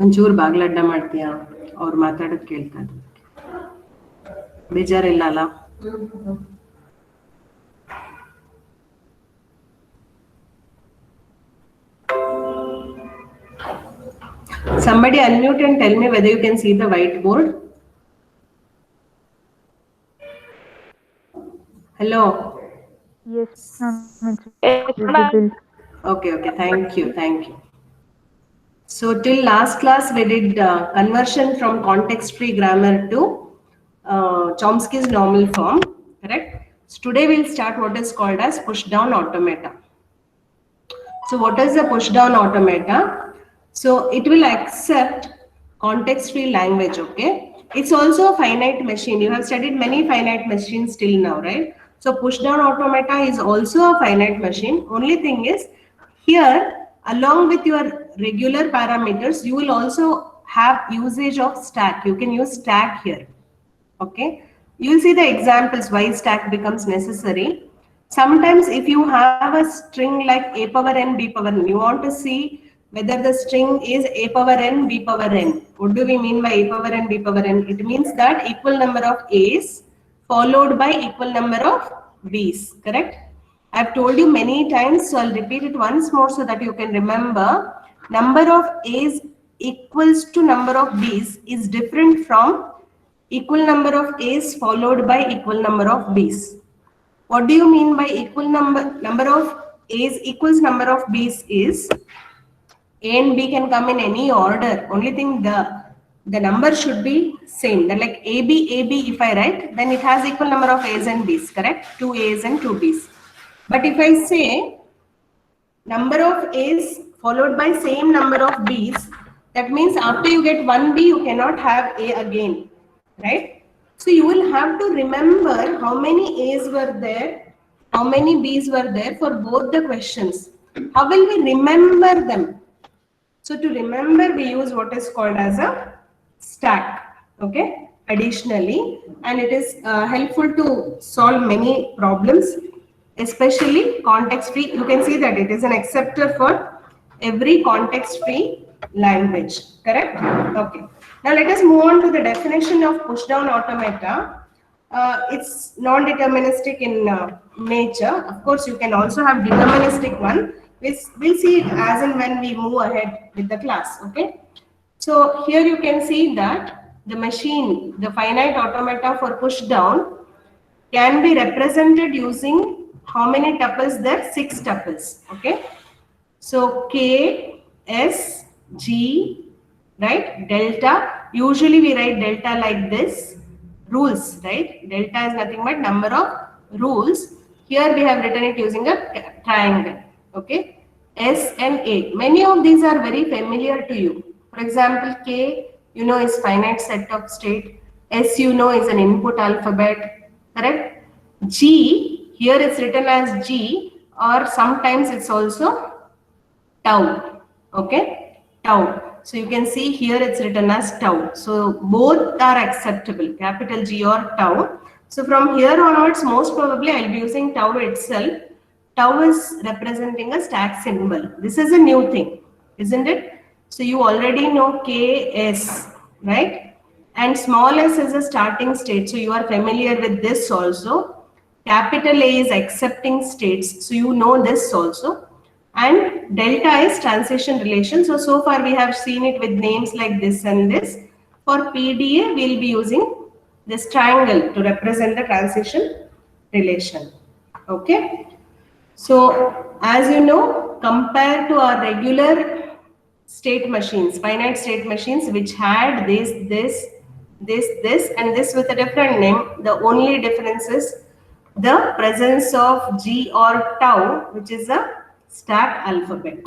ಒಂಚೂರು ಬಾಗ್ಲಡ್ಡ ಮಾಡ್ತೀಯಾ? ಅವ್ರು ಮಾತಾಡೋದು ಕೇಳ್ತಾ ಇದ್ರು. ಬೇಜಾರಿಲ್ಲ ಅಲ್ಲ? Somebody unmute and tell me whether you can see the whiteboard. Hello. Yes, ma'am. Okay, thank you. So till last class we did conversion from context-free grammar to Chomsky's normal form, correct? So today we'll start what is called as push-down automata. So what is the push-down automata? So it will accept context-free language, okay? It's also a finite machine. You have studied many finite machines till now, right? So push-down automata is also a finite machine. Only thing is, here, along with your regular parameters, you will also have usage of stack. You can use stack here, okay? You'll see the examples why stack becomes necessary. Sometimes if you have a string like a power n, b power n, you want to see whether the string is a power n, b power n. What do we mean by a power n, b power n? It means that equal number of a's followed by equal number of b's, correct? I've told you many times, so I'll repeat it once more so that you can remember. Number of a's equals to number of b's is different from equal number of a's followed by equal number of b's. What do you mean by equal number of a's equals number of b's is a and b can come in any order. Only thing the number should be same. That like AB if I write, then it has equal number of a's and b's, correct? 2 a's and 2 b's. But if I say number of a's followed by same number of b's, that means after you get 1 b, you cannot have a again, right? So you will have to remember how many a's were there, how many b's were there for both the questions. How will we remember them? So to remember, we use what is called as a stack, okay, additionally, and it is helpful to solve many problems, especially context-free. You can see that it is an acceptor for every context-free language, correct? Okay. Now let us move on to the definition of push-down automata. It's non-deterministic in nature. Of course, you can also have deterministic one. We'll see it as and when we move ahead with the class, okay? So here you can see that the machine, the finite automata for push-down can be represented using how many tuples there? 6 tuples, okay? So K, S, G, right? Delta. Usually we write delta like this. Rules, right? Delta is nothing but number of rules. Here we have written it using a triangle, okay? S and A. Many of these are very familiar to you. For example, K, you know, is finite set of state. S, you know, is an input alphabet, correct? G, here it's written as G, or sometimes it's also tau, okay? Tau. So you can see here it's written as tau. So both are acceptable, capital G or tau. So from here onwards, most probably I'll be using tau itself. Tau is representing a stack symbol. This is a new thing, isn't it? So you already know KS, right? And small s is a starting state. So you are familiar with this also. Capital A is accepting states. So you know this also. And delta is transition relation. So far we have seen it with names like this and this. For PDA, we'll be using this triangle to represent the transition relation. Okay. So as you know, compared to our regular state machines, finite state machines, which had this, and this with a different name, the only difference is the presence of G or tau, which is a stack alphabet,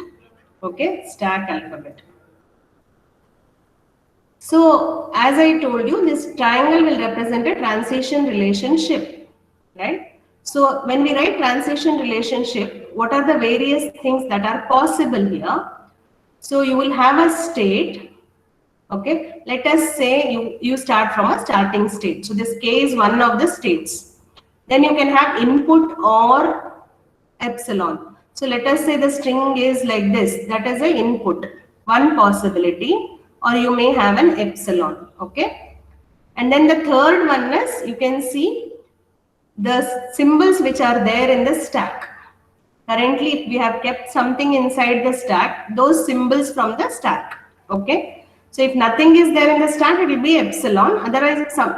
okay, stack alphabet. So as I told you, this triangle will represent a transition relationship, right? So when we write transition relationship, what are the various things that are possible here? So you will have a state, okay? Let us say you start from a starting state. So this K is one of the states. Then you can have input or epsilon. So let us say the string is like this. That is an input, one possibility. or you may have an epsilon. Okay. And then the third one is, you can see the symbols which are there in the stack. Currently, if we have kept something inside the stack, those symbols from the stack. Okay. So if nothing is there in the stack, it will be epsilon. Otherwise, it's some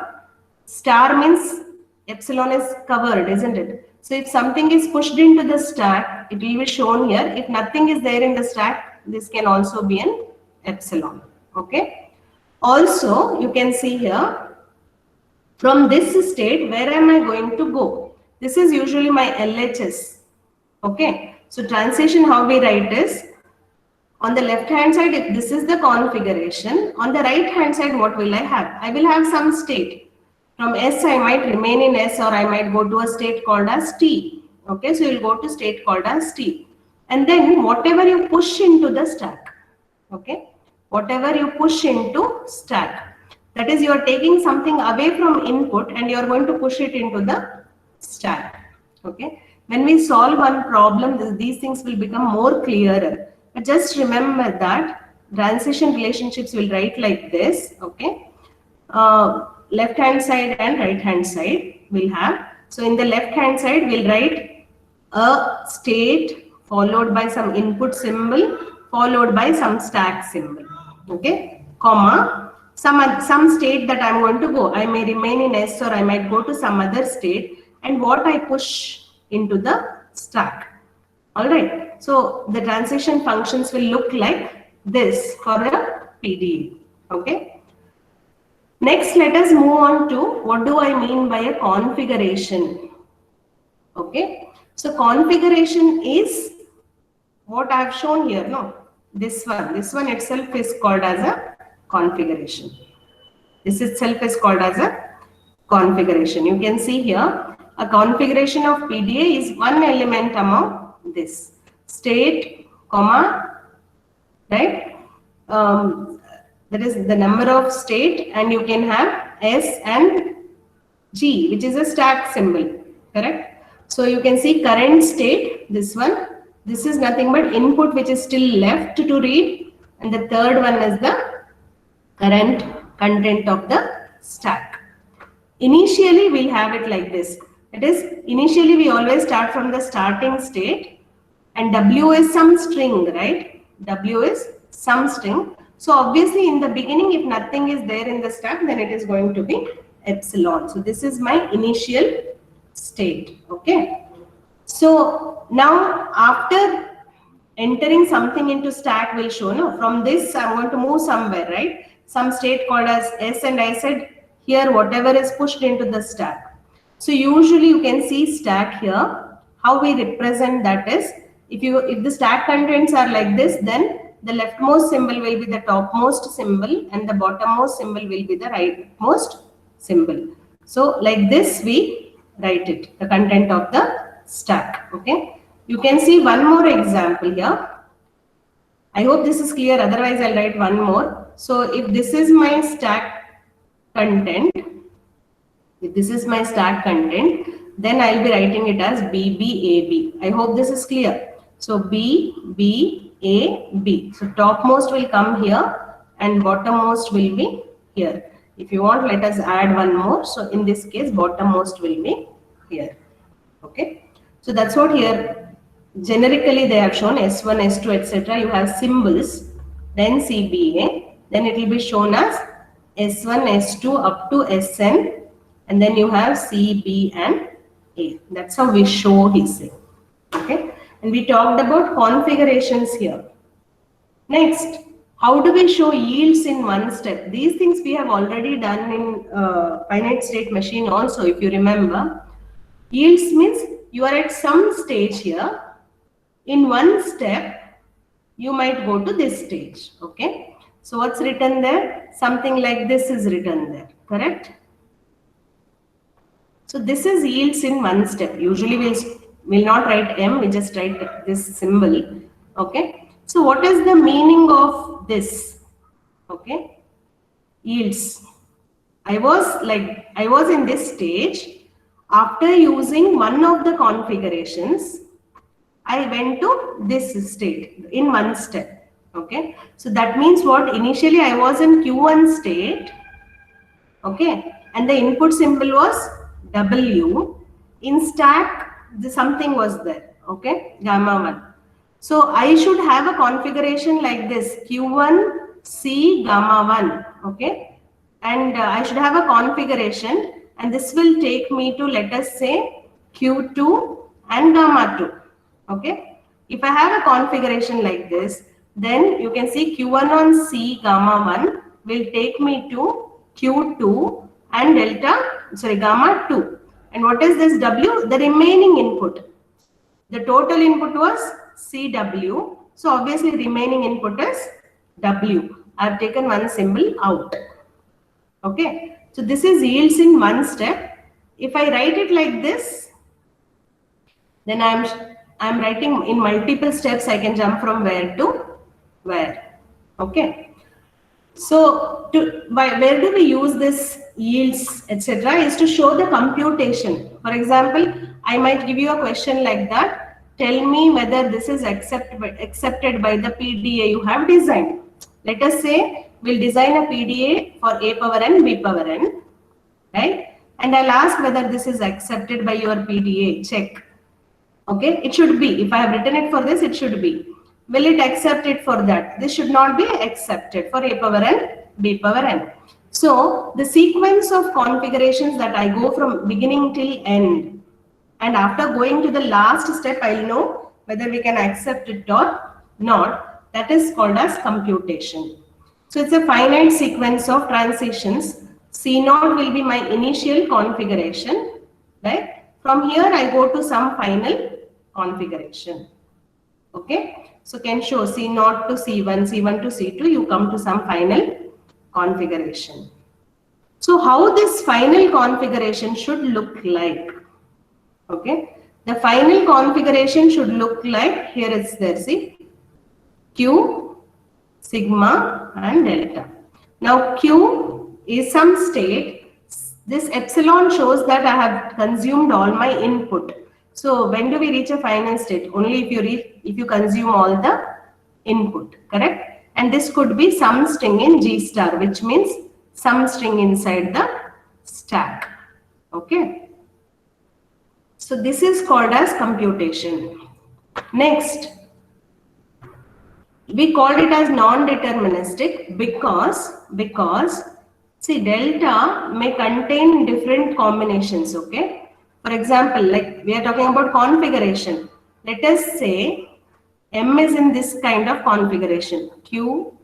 star means epsilon is covered, isn't it? So if something is pushed into the stack, it will be shown here. If nothing is there in the stack, this can also be an epsilon. Okay. Also, you can see here, from this state, where am I going to go? This is usually my LHS. Okay. So transition, how we write is, on the left hand side, if this is the configuration, on the right hand side, what will I have? I will have some state. From S, I might remain in S, or I might go to a state called as T. Okay, so you'll go to state called as T. And then whatever you push into the stack, okay, whatever you push into stack, that is, you are taking something away from input and you are going to push it into the stack. Okay, when we solve one problem, these things will become more clearer. But just remember that transition relationships will write like this. Okay, left hand side and right hand side will have. So in the left hand side, we'll write a state followed by some input symbol followed by some stack symbol. Okay, comma, some state that I'm going to go. I may remain in S, or I might go to some other state, and what I push into the stack. All right. So the transition functions will look like this for a PDE. Okay. Next, let us move on to what do I mean by a configuration. Okay. So configuration is what I have shown here. No, this one itself is called as a configuration. This itself is called as a configuration. You can see here, a configuration of PDA is one element among this state, comma, right? That is the number of state, and you can have S and G, which is a stack symbol, correct? So you can see current state, this one. This is nothing but input which is still left to read, and the third one is the current content of the stack. Initially, we'll have it like this. That is, initially we always start from the starting state, and W is some string, right? W is some string. So obviously in the beginning, if nothing is there in the stack, then it is going to be epsilon. So this is my initial state. Okay. So now after entering something into stack will show, no, from this I'm going to move somewhere, right? Some state called as S, and I said here whatever is pushed into the stack. So usually you can see stack here. How we represent that is, if the stack contents are like this, then the leftmost symbol will be the topmost symbol and the bottommost symbol will be the rightmost symbol. So like this we write it, the content of the stack. Okay. You can see one more example here. I hope this is clear, otherwise I'll write one more. So if this is my stack content, then I'll be writing it as BBAB. I hope this is clear. So BBAB. So topmost will come here and bottommost will be here. If you want, let us add one more. So in this case, bottommost will be here. Okay. So that's what here generically they have shown S1, S2, etc. You have symbols, then CBA, then it will be shown as S1, S2 up to Sn, and then you have C, B, and A. That's how we show his. Okay. And we talked about configurations here. Next, how do we show yields in one step? These things we have already done in finite state machine also, if you remember. Yields means you are at some stage here. In one step, you might go to this stage. Okay. So what's written there? Something like this is written there. Correct? So this is yields in one step. Usually we'll not write M, we just write this symbol. Okay. So what is the meaning of this? Okay. Yields. I was in this stage. After using one of the configurations, I went to this state in one step. Okay, so that means what? Initially I was in Q1 state, okay, and the input symbol was W. In stack, something was there, okay, gamma 1. So I should have a configuration like this, Q1 C gamma 1, okay, and I should have a configuration, and this will take me to, let us say, Q2 and gamma 2, okay. If I have a configuration like this, then you can see Q1 on C gamma 1 will take me to Q2 and gamma 2. And what is this W? The remaining input. The total input was CW. So obviously remaining input is W. I have taken one symbol out. Okay. So this is yields in one step. If I write it like this, then I'm writing in multiple steps. I can jump from where to where. Okay. So where do we use this yields, etc., is to show the computation. For example, I might give you a question like that. Tell me whether this is accepted by the PDA you have designed. Let us say we'll design a PDA for A power n, B power n, right? And I'll ask whether this is accepted by your PDA. Check. Okay, it should be. If I have written it for this, it should be. Will it accept it for that? This should not be accepted for A power n, B power n. So the sequence of configurations that I go from beginning till end, and after going to the last step, I'll know whether we can accept it or not. That is called as computation. So it's a finite sequence of transitions. C0 will be my initial configuration, right? From here, I go to some final configuration. Okay, so can show C0 to C1, C1 to C2, you come to some final configuration. So how this final configuration should look like? Okay, the final configuration should look like, here it's there, see, Q, sigma and delta. Now Q is some state. This epsilon shows that I have consumed all my input. So when do we reach a final state? Only if you consume all the input, correct? And this could be some string in G star, which means some string inside the stack. Okay. So this is called as computation. Next, we called it as non-deterministic because see, delta may contain different combinations. Okay, for example, like we are talking about configuration. Let us say M is in this kind of configuration, Q,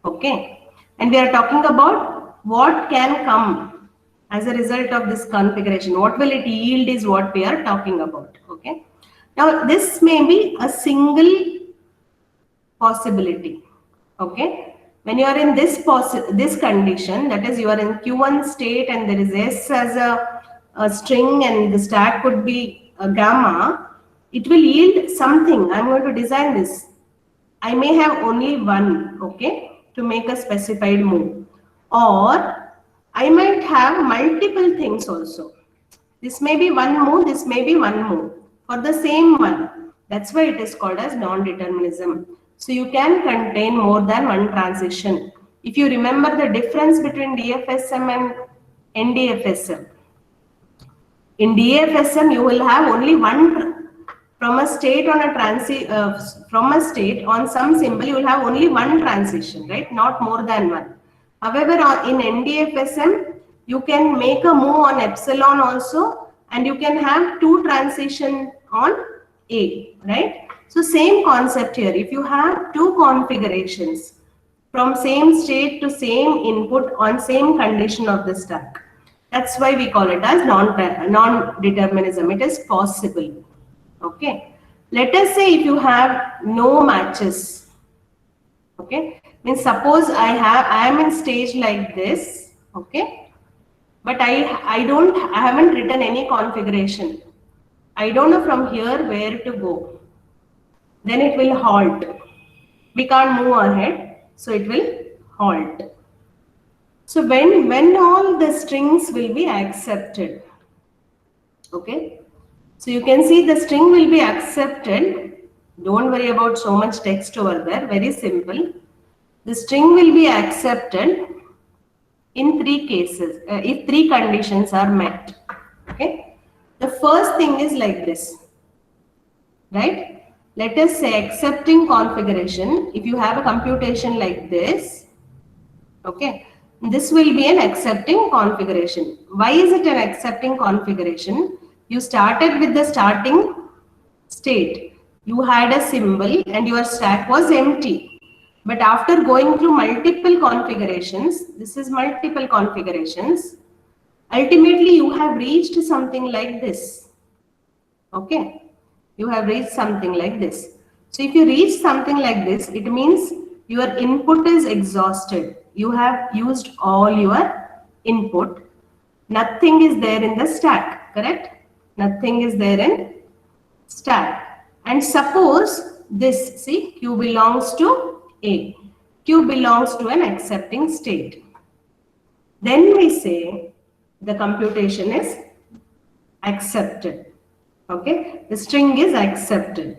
okay, and we are talking about what can come as a result of this configuration. What will it yield is what we are talking about. Okay, now this may be a single possibility. Okay, when you are in this condition, that is you are in Q1 state and there is S as a string and the stack could be a gamma, it will yield something. I'm going to design this. I may have only one, okay, to make a specified move, or I might have multiple things also. This may be one move, this may be one move for the same one. That's why it is called as non-determinism. So you can contain more than one transition. If you remember the difference between DFSM and NDFSM. In DFSM, you will have only one from a state on from a state on some symbol. You will have only one transition, right? Not more than one. However, in NDFSM, you can make a move on epsilon also, and you can have two transition on A, right? So same concept here. If you have two configurations from same state to same input on same condition of the stack, that's why we call it as non-determinism. It is possible. Okay. Let us say if you have no matches. Okay. Means suppose I am in stage like this. Okay. But I haven't written any configuration. I don't know from here where to go. Then it will halt. We can't move ahead, so it will halt. So when all the strings will be accepted, okay, so you can see the string will be accepted Don't worry about so much text over there. Very simple. The string will be accepted in three cases, if three conditions are met. Okay. The first thing is like this, right? Let us say accepting configuration. If you have a computation like this, okay, this will be an accepting configuration. Why is it an accepting configuration? You started with the starting state. You had a symbol and your stack was empty. But after going through multiple configurations, this is multiple configurations, ultimately you have reached something like this. Okay, you have reached something like this. So if you reach something like this, it means your input is exhausted. You have used all your input. Nothing is there in the stack, correct? Nothing is there in stack. And suppose this, see, Q belongs to A. Q belongs to an accepting state. Then we say the computation is accepted. Okay, the string is accepted.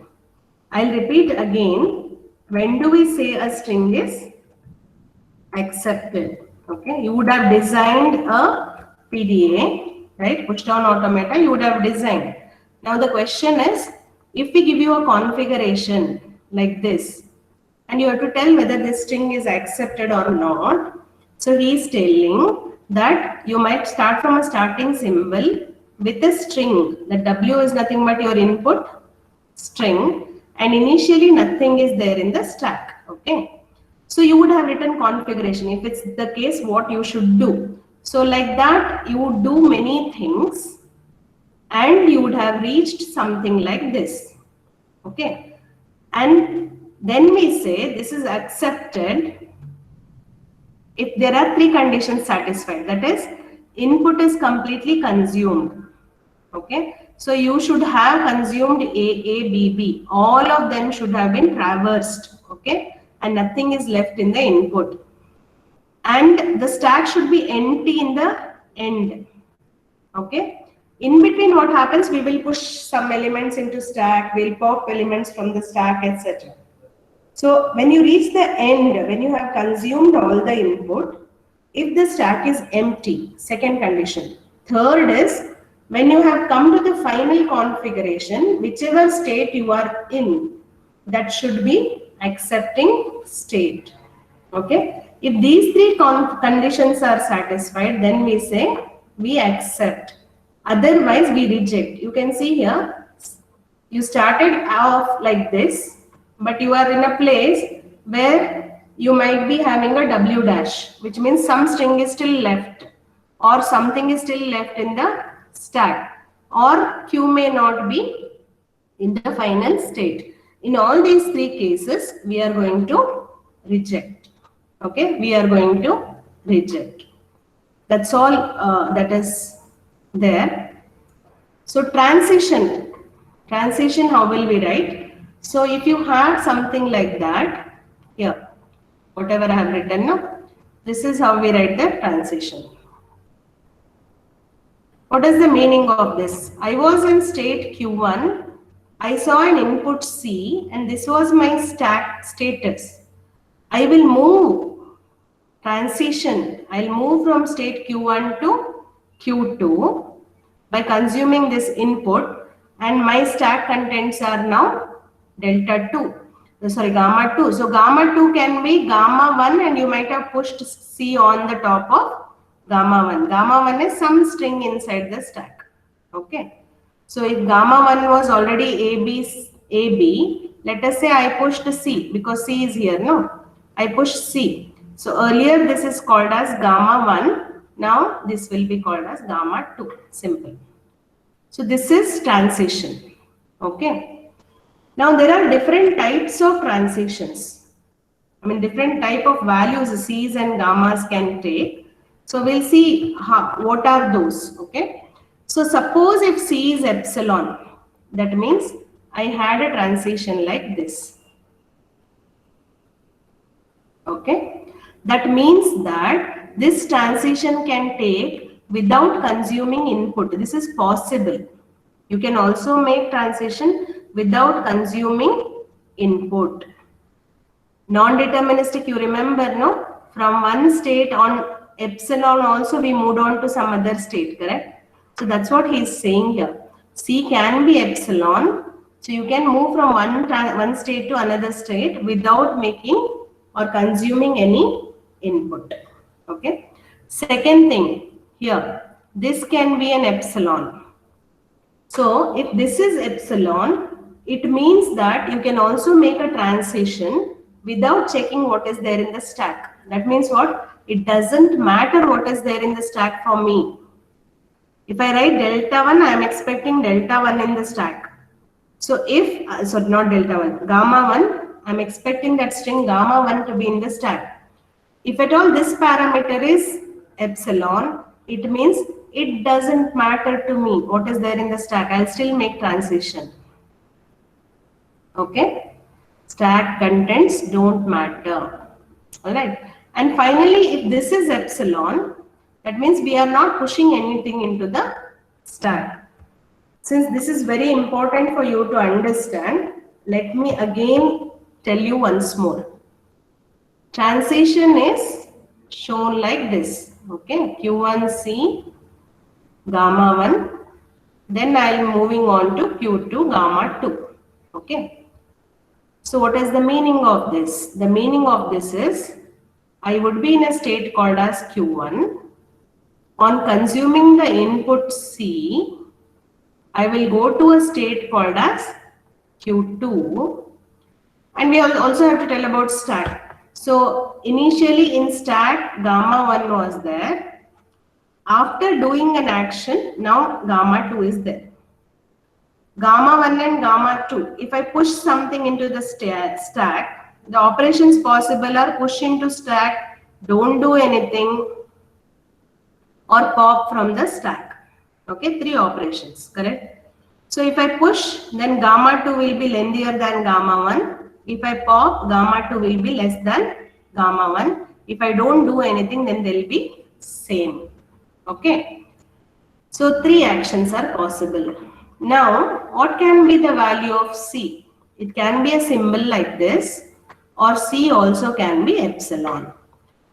I'll repeat again. When do we say a string is accepted? Okay, you would have designed a PDA, right? Push down automata, you would have designed. Now the question is, if we give you a configuration like this, and you have to tell whether this string is accepted or not. So he is telling that you might start from a starting symbol with a string. The W is nothing but your input string, and initially nothing is there in the stack. Okay. So you would have written configuration. If it's the case, what you should do. So like that, you would do many things and you would have reached something like this. Okay. And then we say this is accepted if there are three conditions satisfied. That is, input is completely consumed. Okay. So you should have consumed A, B, B. All of them should have been traversed. Okay. And nothing is left in the input. And the stack should be empty in the end. Okay. In between, what happens? We will push some elements into stack. We'll pop elements from the stack, etc. So when you reach the end, when you have consumed all the input, if the stack is empty, second condition. Third is when you have come to the final configuration, whichever state you are in, that should be accepting state. Okay. If these three conditions are satisfied, then we say we accept. Otherwise, we reject. You can see here, you started off like this, but you are in a place where you might be having a W dash, which means some string is still left or something is still left in the stack, or Q may not be in the final state. In all these three cases, we are going to reject. Okay, we are going to reject. That's all that is there. So transition, how will we write? So if you have something like that, here, whatever I have written now, this is how we write the transition. What is the meaning of this? I was in state Q1, I saw an input C and this was my stack status. I will move, transition, I'll move from state Q1 to Q2 by consuming this input, and my stack contents are now delta 2. Sorry, gamma 2. So gamma 2 can be gamma 1 and you might have pushed C on the top of gamma 1. Gamma 1 is some string inside the stack. Okay. So if gamma 1 was already AB, let us say I pushed C because C is here, no? I pushed C. So earlier this is called as gamma 1. Now this will be called as gamma 2. Simple. So this is transition. Okay. Now there are different types of transitions. I mean different type of values C's and gammas can take. So we'll see what are those. Okay. So suppose if C is epsilon, that means I had a transition like this. Okay. That means that this transition can take without consuming input. This is possible. You can also make transition without consuming input. Non-deterministic, you remember, no? From one state on epsilon also we moved on to some other state, correct? So that's what he is saying here. C can be epsilon. So you can move from one state to another state without making or consuming any input. Okay. Second thing here, this can be an epsilon. So if this is epsilon, it means that you can also make a transition without checking what is there in the stack. That means what? It doesn't matter what is there in the stack for me. If I write delta 1, I am expecting delta 1 in the stack. So not delta 1, gamma 1, I am expecting that string gamma 1 to be in the stack. If at all this parameter is epsilon, it means it doesn't matter to me what is there in the stack. I'll still make transition. Okay? Stack contents don't matter. Alright. And finally, if this is epsilon, that means we are not pushing anything into the stack. Since this is very important for you to understand, let me again tell you once more. Transition is shown like this. Okay, Q1C gamma 1. Then I am moving on to Q2 gamma 2. Okay. So what is the meaning of this? The meaning of this is I would be in a state called as Q1. On consuming the input C, I will go to a state called as Q2. And we also have to tell about stack. So initially in stack, gamma 1 was there. After doing an action, now gamma 2 is there. Gamma 1 and gamma 2. If I push something into the stack, the operations possible are push into stack, don't do anything, or pop from the stack. Okay, 3 operations, correct? So if I push, then gamma 2 will be lengthier than gamma 1. If I pop, gamma 2 will be less than gamma 1. If I don't do anything, then they will be same. Okay. So 3 actions are possible. Now, what can be the value of C? It can be a symbol like this, or C also can be epsilon.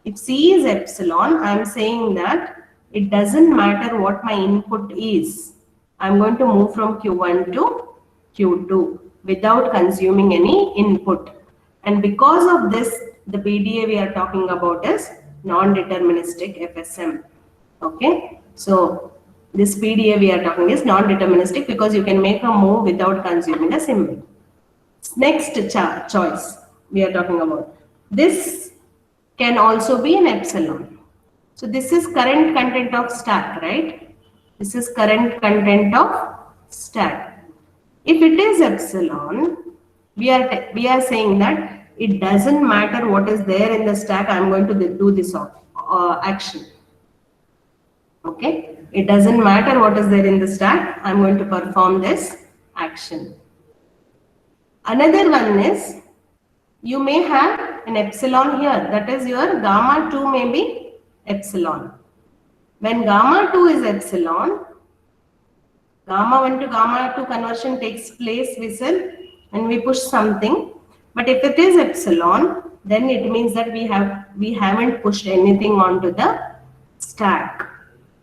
If C is epsilon, I am saying that it doesn't matter what my input is. I am going to move from Q1 to Q2 without consuming any input. And because of this, the PDA we are talking about is non-deterministic FSM. Okay. So this PDA we are talking is non-deterministic because you can make a move without consuming a symbol. Next choice we are talking about. This can also be an epsilon. So this is current content of stack, right? This is current content of stack. If it is epsilon, we are saying that it doesn't matter what is there in the stack. I am going to do this action. Okay, it doesn't matter what is there in the stack. I am going to perform this action. Another one is you may have an epsilon here. That is your gamma 2 may be epsilon. When gamma 2 is epsilon, gamma 1 to gamma 2 conversion takes place when we push something. But if it is epsilon, then it means that we haven't pushed anything onto the stack.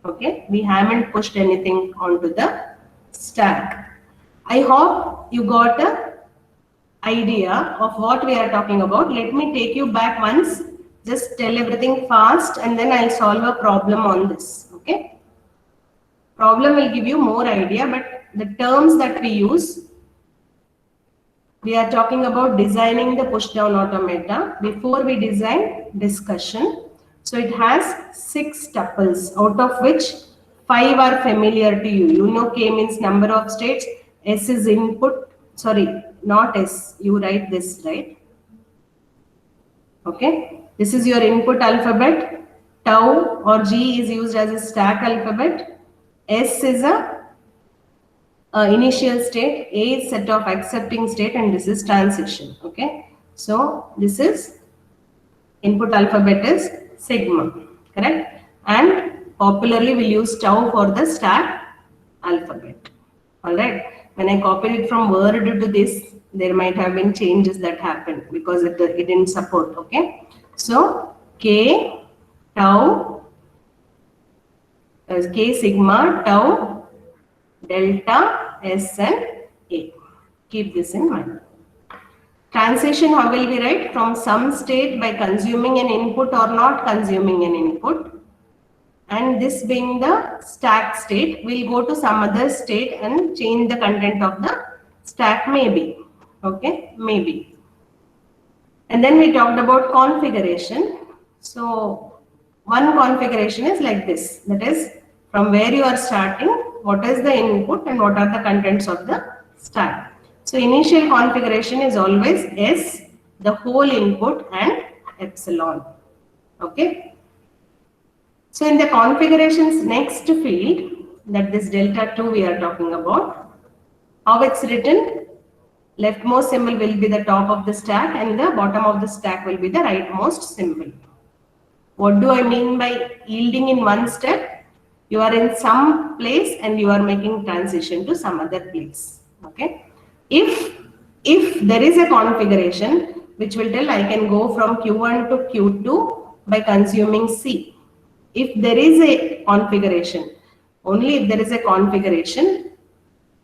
Okay, we haven't pushed anything onto the stack. I hope you got a idea of what we are talking about. Let me take you back once, just tell everything fast and then I'll solve a problem on this. Okay, problem will give you more idea, but the terms that we use, we are talking about designing the push down automata. Before we design, discussion. So it has 6 tuples, out of which 5 are familiar to you. You know K means number of states, S is input, sorry, not S, you write this, right? Okay, this is your input alphabet. Tau or G is used as a stack alphabet. S is a initial state, A is set of accepting state, and this is transition. Okay, so this is input alphabet is sigma, correct? And popularly we'll use tau for the stack alphabet. All right. When I copied it from Word to this, There might have been changes that happened because it didn't support. Okay, so K tau K sigma tau delta S and A. Keep this in mind. Transition, how will we write? From some state by consuming an input or not consuming an input. And this being the stack state, we'll go to some other state and change the content of the stack maybe. Okay, maybe. And then we talked about configuration. So one configuration is like this. That is, from where you are starting, what is the input and what are the contents of the stack. So initial configuration is always S, the whole input, and epsilon. Okay. So in the configurations next field, that this delta 2 we are talking about, how it's written? Leftmost symbol will be the top of the stack and the bottom of the stack will be the rightmost symbol. What do I mean by yielding in one step? You are in some place and you are making transition to some other place. Okay. If there is a configuration which will tell I can go from Q1 to Q2 by consuming C. If there is a configuration, only if there is a configuration,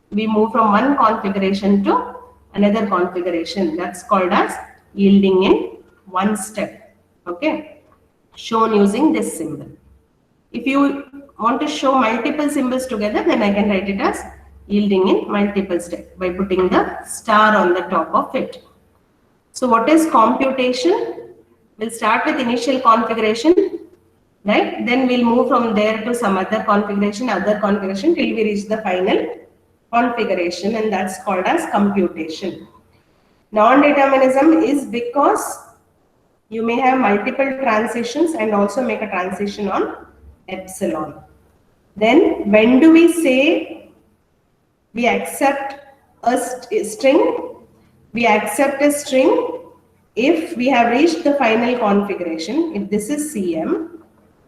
we move from one configuration to another configuration. That's called as yielding in one step. Okay, shown using this symbol. If you want to show multiple symbols together, then I can write it as yielding in multiple step by putting the star on the top of it. So what is computation? We'll start with initial configuration, right? Then we'll move from there to some other configuration till we reach the final configuration, and that's called as computation. Non-determinism is because you may have multiple transitions and also make a transition on epsilon. Then when do we say we accept a string? We accept a string if we have reached the final configuration, if this is CM,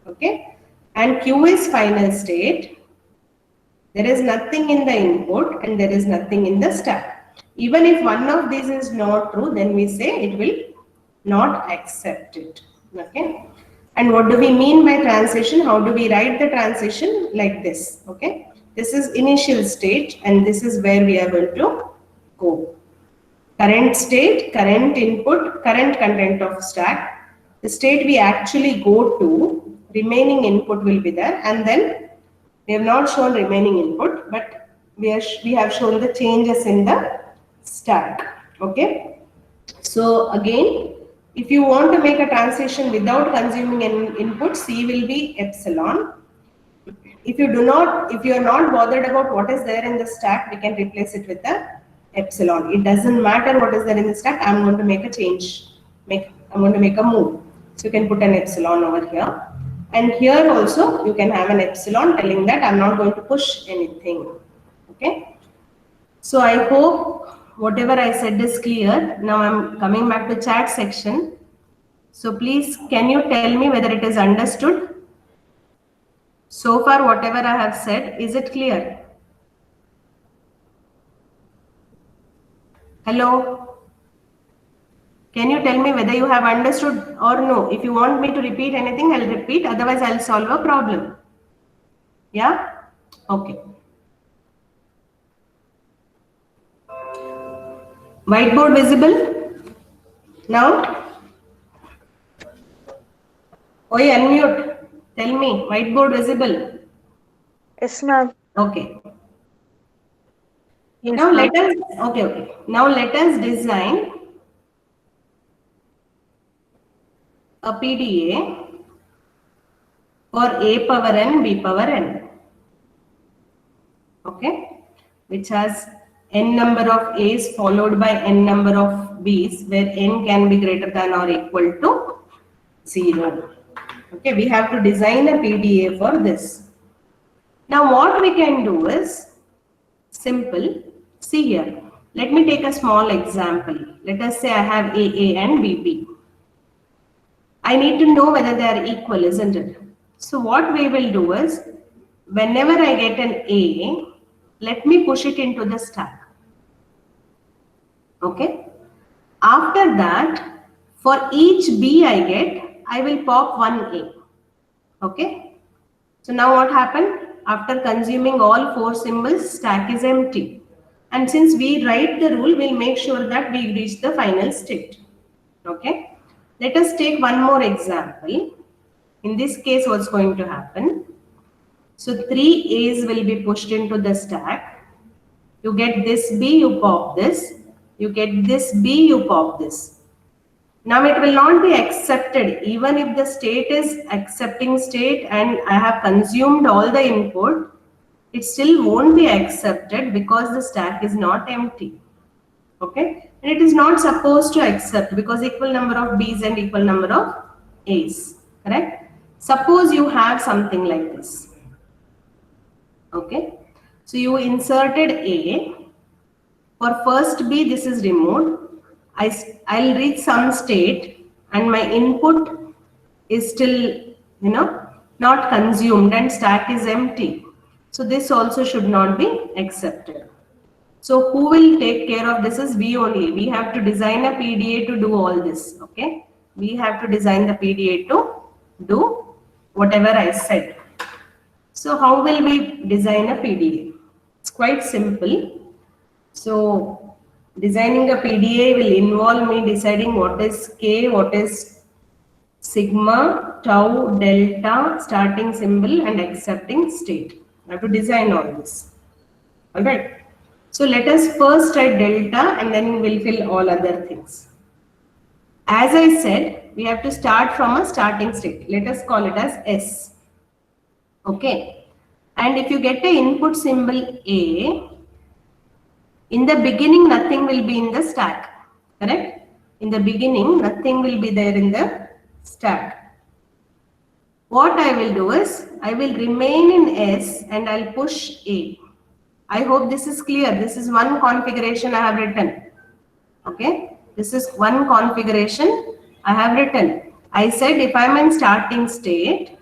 okay, and Q is final state. There is nothing in the input and there is nothing in the stack. Even if one of these is not true, then we say it will not accept it. Okay. And what do we mean by transition? How do we write the transition? Like this. Okay. This is initial state and this is where we are going to go. Current state, current input, current content of stack. The state we actually go to, remaining input will be there, and then we have not shown remaining input, but we have shown the changes in the stack. Okay. So again, if you want to make a transition without consuming an input, C will be epsilon. If you are not bothered about what is there in the stack, we can replace it with the epsilon. It doesn't matter what is there in the stack. I'm going to make a change. I'm going to make a move. So you can put an epsilon over here. And here also you can have an epsilon telling that I'm not going to push anything. Okay. So I hope whatever I said is clear. Now I'm coming back to chat section. So please, can you tell me whether it is understood? So far, whatever I have said, is it clear? Hello? Can you tell me whether you have understood or no? If you want me to repeat anything, I'll repeat. Otherwise, I'll solve a problem. Yeah? Okay. Whiteboard visible? Now? Oi, unmute. Tell me, whiteboard visible? Yes, ma'am. Okay. Yes, Now ma'am. okay. Now let us design a PDA for A power n, B power n. Okay, which has n number of A's followed by n number of B's, where n can be greater than or equal to 0. Okay, we have to design a PDA for this. Now what we can do is simple. See here, let me take a small example. Let us say I have AA and BB. I need to know whether they are equal, isn't it? So what we will do is, whenever I get an A, let me push it into the stack. Okay. After that, for each B I get, I will pop one A. Okay. So now what happened? After consuming all four symbols, stack is empty. And since we write the rule, we'll make sure that we reach the final state. Okay. Let us take one more example. In this case, what's going to happen? So 3 A's will be pushed into the stack. You get this B, you pop this. You get this B, you pop this. Now it will not be accepted even if the state is accepting state and I have consumed all the input. It still won't be accepted because the stack is not empty. Okay, and it is not supposed to accept because equal number of B's and equal number of A's. Correct? Suppose you have something like this. Okay, so you inserted A. For first B, this is removed. I'll reach some state and my input is still, not consumed and stack is empty. So this also should not be accepted. So who will take care of this is we only. We have to design a PDA to do all this. Okay. We have to design the PDA to do whatever I said. So how will we design a PDA? It's quite simple. So designing a PDA will involve me deciding what is K, what is sigma, tau, delta, starting symbol and accepting state. I have to design all this. Alright. So let us first write delta and then we'll fill all other things. As I said, we have to start from a starting state. Let us call it as S. Okay. And if you get an input symbol A, in the beginning, nothing will be in the stack, correct? In the beginning, nothing will be there in the stack. What I will do is, I will remain in S and I'll push A. I hope this is clear. This is one configuration I have written. Okay, this is one configuration I have written. I said if I am in starting state,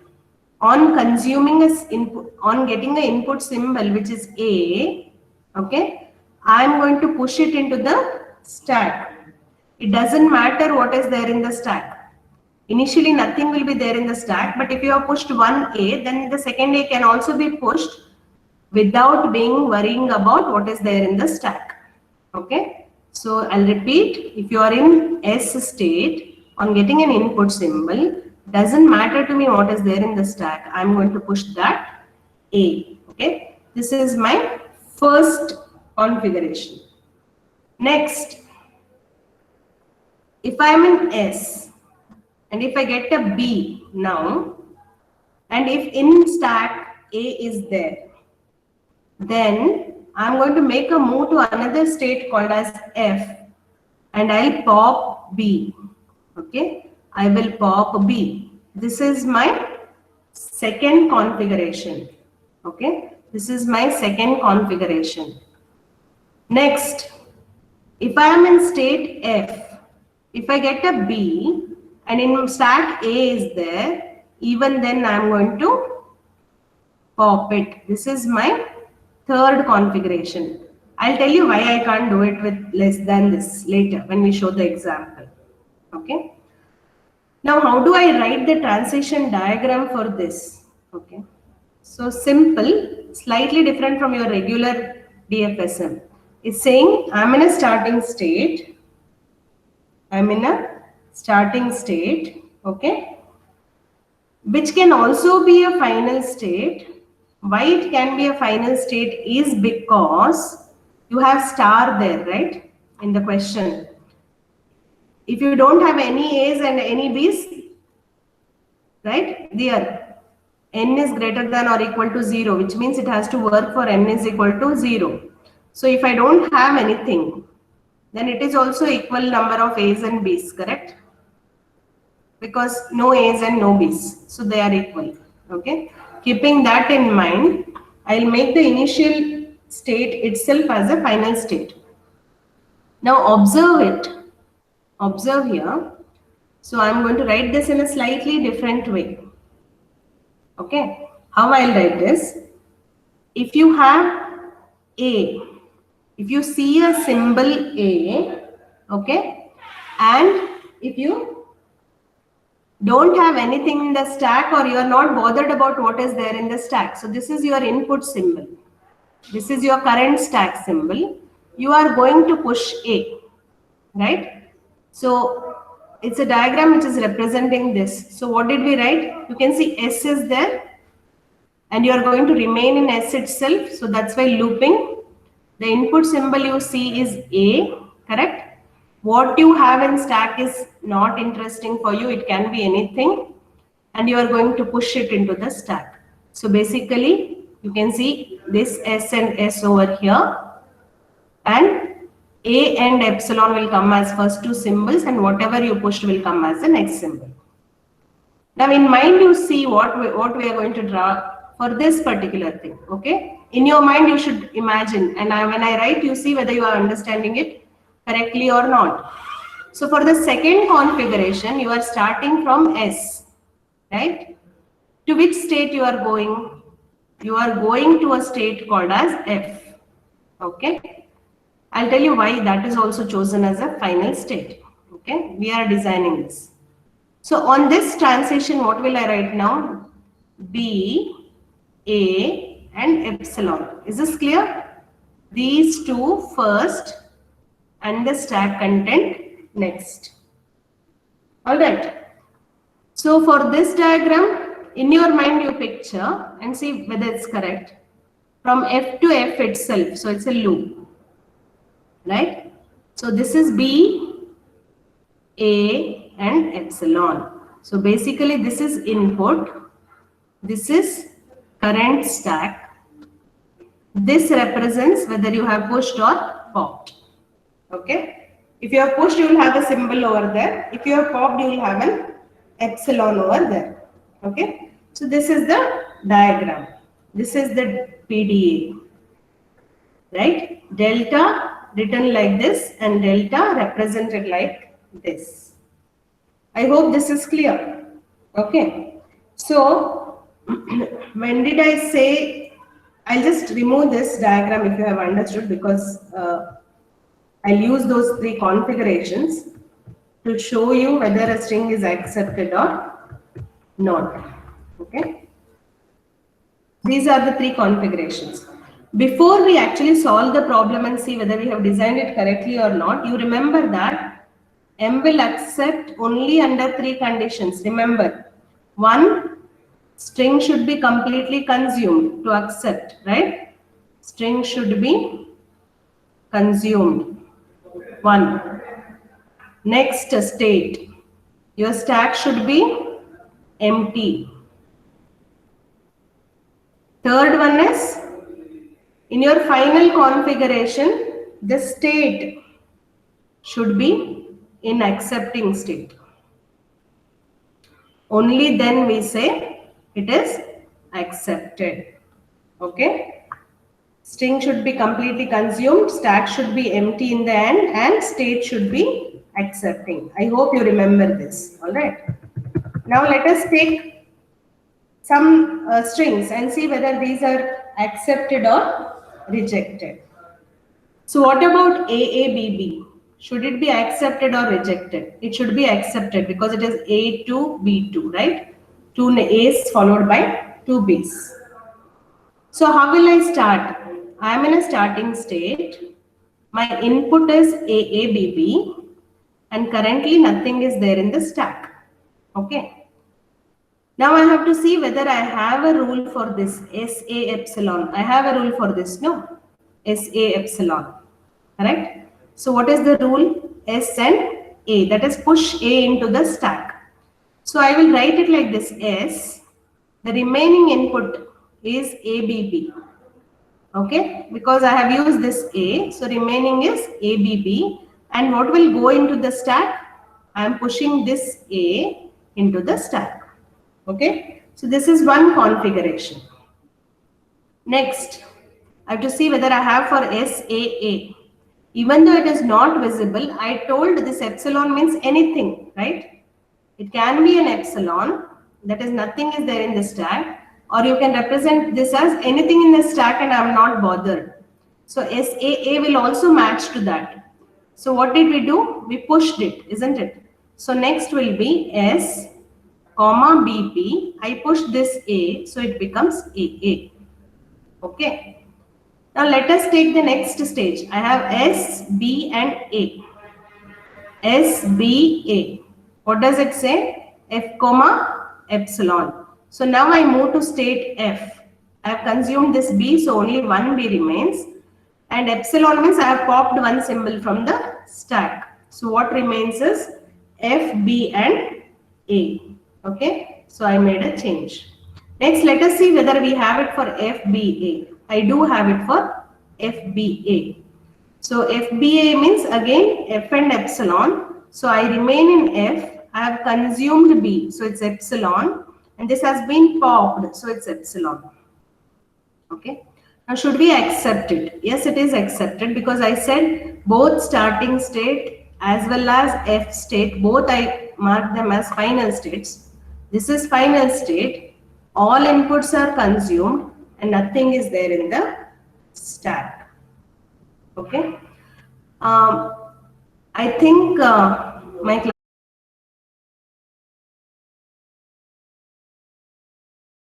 on consuming a input, on getting an input symbol which is A, okay, I am going to push it into the stack. It doesn't matter what is there in the stack. Initially nothing will be there in the stack, but if you have pushed one A, then the second A can also be pushed without worrying about what is there in the stack. Okay. So I'll repeat, if you are in S state, on getting an input symbol, doesn't matter to me what is there in the stack. I'm going to push that A. Okay. This is my first configuration. Next, if I am in S and if I get a B now, and if in stack A is there, then I'm going to make a move to another state called as F and I'll pop B. Okay, I will pop B. This is my second configuration. Okay, this is my second configuration. Next, if I am in state F, if I get a B and in stack A is there, even then I am going to pop it. This is my third configuration. I'll tell you why I can't do it with less than this later when we show the example. Okay. Now, how do I write the transition diagram for this? Okay. So simple, slightly different from your regular DFSM. It's saying I'm in a starting state. I'm in a starting state. Okay. Which can also be a final state. Why it can be a final state is because you have star there, right? In the question. If you don't have any A's and any B's, right? There, n is greater than or equal to 0, which means it has to work for n is equal to 0. So if I don't have anything, then it is also equal number of A's and B's, correct? Because no A's and no B's, so they are equal. Okay. Keeping that in mind, I'll make the initial state itself as a final state. Now observe it. Observe here. So I'm going to write this in a slightly different way. Okay. How I'll write this? If you have A, if you see a symbol A, Okay. And if you don't have anything in the stack, or you are not bothered about what is there in the stack, so this is your input symbol. This is your current stack symbol. You are going to push A, right? So it's a diagram which is representing this. So what did we write? You can see S is there, and you are going to remain in S itself. So that's why looping. The input symbol you see is A, correct? What you have in stack is not interesting for you. It can be anything, and you are going to push it into the stack. So basically, you can see this S and S over here, and A and epsilon will come as first two symbols, and whatever you pushed will come as the next symbol. Now in mind you see what we are going to draw for this particular thing. Okay, in your mind you should imagine, and when I write, you see whether you are understanding it correctly or not. So for the second configuration, you are starting from S, right? To which state you are going? You are going to a state called as F. Okay, I'll tell you why that is also chosen as a final state. Okay, we are designing this. So on this transition, what will I write now? B, A, and epsilon. Is this clear? These two first and the stack content next. Alright. So for this diagram, in your mind you picture and see whether it's correct. From F to F itself, so it's a loop. Right? So this is B, A, and epsilon. So basically this is input, this is current stack. This represents whether you have pushed or popped. Okay. If you have pushed, you will have a symbol over there. If you have popped, you will have an epsilon over there. Okay. So this is the diagram. This is the PDA. Right? Delta written like this and delta represented like this. I hope this is clear. Okay. So when did I say, I'll just remove this diagram if you have understood, because I'll use those three configurations to show you whether a string is accepted or not. Okay. These are the three configurations. Before we actually solve the problem and see whether we have designed it correctly or not, you remember that M will accept only under three conditions. Remember, one, string should be completely consumed to accept, right? String should be consumed. One. Next state, your stack should be empty. Third one is, in your final configuration, the state should be in accepting state. Only then we say it is accepted. Okay. String should be completely consumed, stack should be empty in the end, and state should be accepting. I hope you remember this. All right. Now let us take some strings and see whether these are accepted or rejected. So what about AABB? Should it be accepted or rejected? It should be accepted because it is A2, B2, right? Two A's followed by two B's. So how will I start? I am in a starting state. My input is AABB, and currently nothing is there in the stack. Okay. Now I have to see whether I have a rule for this SA epsilon. I have a rule for this, no? SA epsilon. Correct? So what is the rule? S and A, that is push A into the stack. So I will write it like this: S, the remaining input is ABB. Okay, because I have used this A, so remaining is ABB, and what will go into the stack? I am pushing this A into the stack. Okay, so this is one configuration. Next, I have to see whether I have for SAA. Even though it is not visible, I told this epsilon means anything, right? It can be an epsilon, that is nothing is there in the stack, or you can represent this as anything in the stack and I am not bothered. So SAA will also match to that. So what did we do? We pushed it, isn't it? So next will be S, comma BP. I push this A, so it becomes AA. Okay. Now let us take the next stage. I have S, B and A. S, B, A. What does it say? F comma epsilon. So now I move to state F. I have consumed this B, so only one B remains. And epsilon means I have popped one symbol from the stack. So what remains is F, B and A. Okay. So I made a change. Next, let us see whether we have it for FBA. I do have it for FBA. So FBA means again F and epsilon. So I remain in F. I have consumed B. So it's epsilon. And this has been popped. So it's epsilon. Okay. Now should we accept it? Yes, it is accepted because I said both starting state as well as F state, both I mark them as final states. This is final state. All inputs are consumed and nothing is there in the stack. Okay. I think my